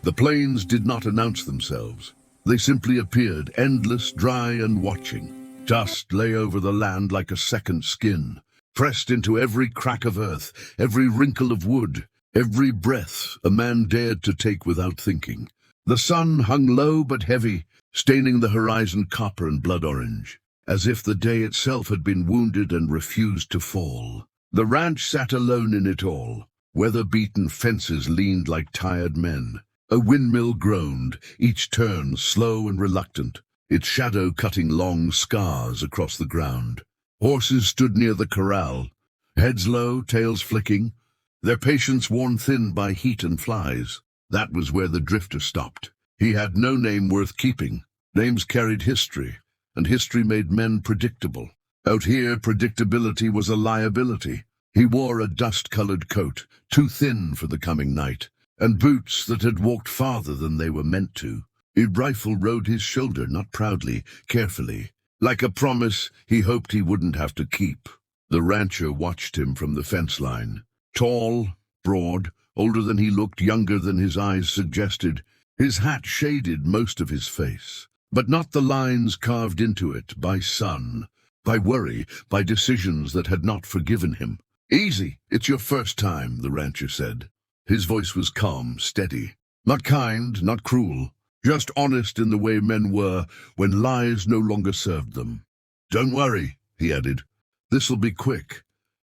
The plains did not announce themselves. They simply appeared, endless, dry, and watching. Dust lay over the land like a second skin, pressed into every crack of earth, every wrinkle of wood, every breath a man dared to take without thinking. The sun hung low but heavy, staining the horizon copper and blood orange, as if the day itself had been wounded and refused to fall. The ranch sat alone in it all. Weather-beaten fences leaned like tired men. A windmill groaned, each turn slow and reluctant, its shadow cutting long scars across the ground. Horses stood near the corral, heads low, tails flicking, their patience worn thin by heat and flies. That was where the drifter stopped. He had no name worth keeping. Names carried history, and history made men predictable. Out here, predictability was a liability. He wore a dust-colored coat, too thin for the coming night, and boots that had walked farther than they were meant to. His rifle rode his shoulder, not proudly, carefully, like a promise he hoped he wouldn't have to keep. The rancher watched him from the fence line. Tall, broad, older than he looked, younger than his eyes suggested. His hat shaded most of his face, but not the lines carved into it by sun, by worry, by decisions that had not forgiven him. "Easy, it's your first time," the rancher said. His voice was calm, steady. Not kind, not cruel, just honest in the way men were when lies no longer served them. "Don't worry," he added. "This'll be quick."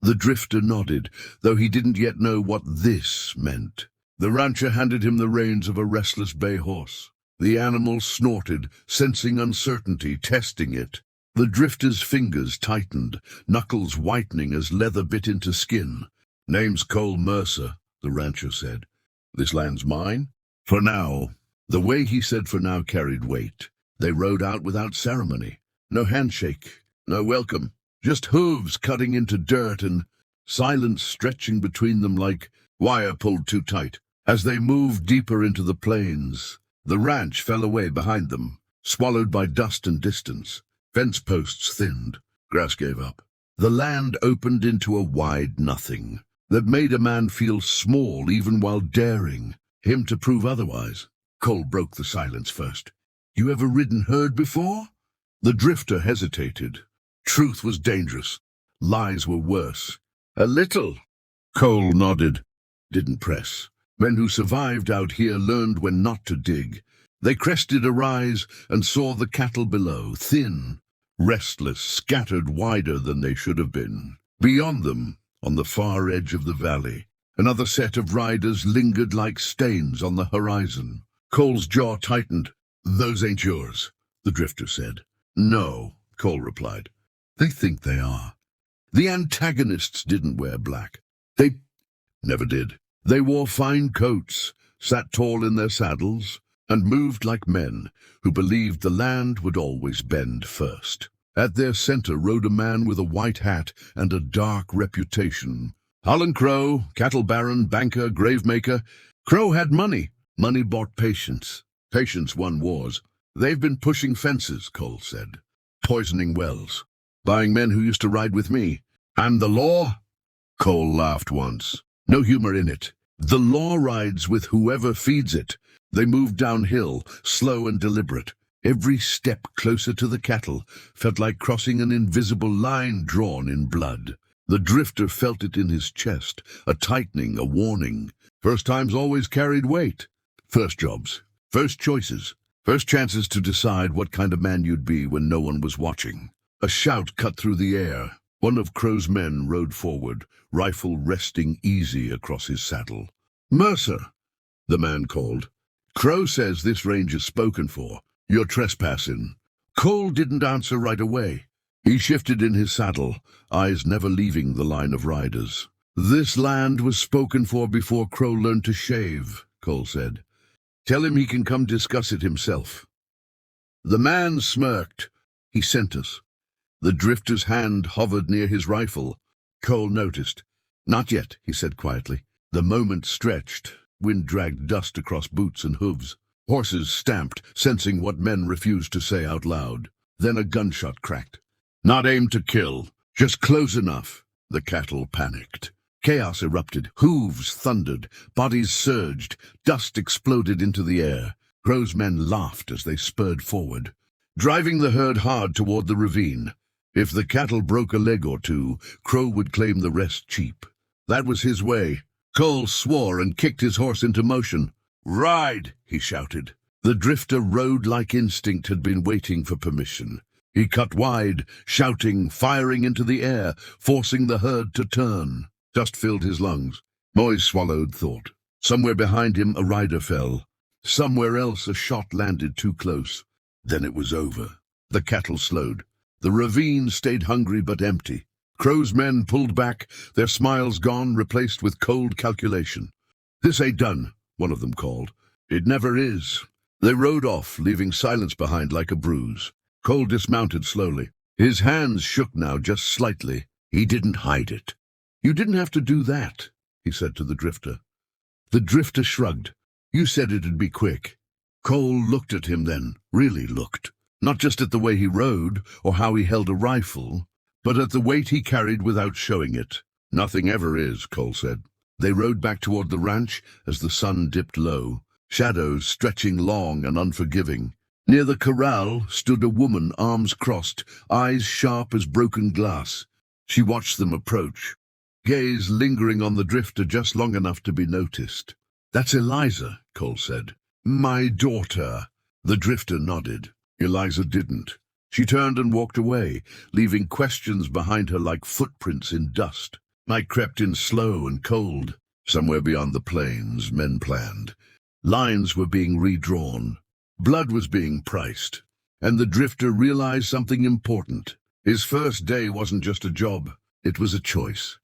The drifter nodded, though he didn't yet know what this meant. The rancher handed him the reins of a restless bay horse. The animal snorted, sensing uncertainty, testing it. The drifter's fingers tightened, knuckles whitening as leather bit into skin. "Name's Cole Mercer," the rancher said. "This land's mine? For now." The way he said "for now" carried weight. They rode out without ceremony. No handshake, no welcome. Just hooves cutting into dirt and silence stretching between them like wire pulled too tight. As they moved deeper into the plains, the ranch fell away behind them, swallowed by dust and distance. Fence posts thinned. Grass gave up. The land opened into a wide nothing that made a man feel small even while daring him to prove otherwise. Cole broke the silence first. "You ever ridden herd before?" The drifter hesitated. Truth was dangerous. Lies were worse. "A little." Cole nodded, didn't press. Men who survived out here learned when not to dig. They crested a rise and saw the cattle below, thin, restless, scattered wider than they should have been. Beyond them, on the far edge of the valley, another set of riders lingered like stains on the horizon. Cole's jaw tightened. "Those ain't yours," the drifter said. "No," Cole replied. "They think they are." The antagonists didn't wear black. They never did. They wore fine coats, sat tall in their saddles, and moved like men who believed the land would always bend first. At their center rode a man with a white hat and a dark reputation. Holland Crow, cattle baron, banker, gravemaker. Crow had money. Money bought patience. Patience won wars. "They've been pushing fences," Cole said. "Poisoning wells. Buying men who used to ride with me. And the law?" Cole laughed once. No humor in it. "The law rides with whoever feeds it." They moved downhill, slow and deliberate. Every step closer to the cattle felt like crossing an invisible line drawn in blood. The drifter felt it in his chest, a tightening, a warning. First times always carried weight. First jobs, first choices, first chances to decide what kind of man you'd be when no one was watching. A shout cut through the air. One of Crow's men rode forward, rifle resting easy across his saddle. "Mercer," the man called. "Crow says this range is spoken for. You're trespassing." Cole didn't answer right away. He shifted in his saddle, eyes never leaving the line of riders. "This land was spoken for before Crow learned to shave," Cole said. "Tell him he can come discuss it himself." The man smirked. "He sent us." The drifter's hand hovered near his rifle. Cole noticed. "Not yet," he said quietly. The moment stretched. Wind dragged dust across boots and hooves. Horses stamped, sensing what men refused to say out loud. Then a gunshot cracked. "Not aimed to kill, just close enough." The cattle panicked. Chaos erupted, hooves thundered, bodies surged, dust exploded into the air. Crow's men laughed as they spurred forward, driving the herd hard toward the ravine. If the cattle broke a leg or two, Crow would claim the rest cheap. That was his way. Cole swore and kicked his horse into motion. "Ride!" he shouted. The drifter rode like instinct had been waiting for permission. He cut wide, shouting, firing into the air, forcing the herd to turn. Dust filled his lungs. Moise swallowed thought. Somewhere behind him a rider fell. Somewhere else a shot landed too close. Then it was over. The cattle slowed. The ravine stayed hungry but empty. Crow's men pulled back, their smiles gone, replaced with cold calculation. "This ain't done," one of them called. "It never is." They rode off, leaving silence behind like a bruise. Cole dismounted slowly. His hands shook now just slightly. He didn't hide it. "You didn't have to do that," he said to the drifter. The drifter shrugged. "You said it'd be quick." Cole looked at him then, really looked. Not just at the way he rode or how he held a rifle, but at the weight he carried without showing it. "Nothing ever is," Cole said. They rode back toward the ranch as the sun dipped low, shadows stretching long and unforgiving. Near the corral stood a woman, arms crossed, eyes sharp as broken glass. She watched them approach, gaze lingering on the drifter just long enough to be noticed. "That's Eliza," Cole said. "My daughter." The drifter nodded. Eliza didn't. She turned and walked away, leaving questions behind her like footprints in dust. Night crept in slow and cold. Somewhere beyond the plains, men planned. Lines were being redrawn. Blood was being priced. And the drifter realized something important. His first day wasn't just a job. It was a choice.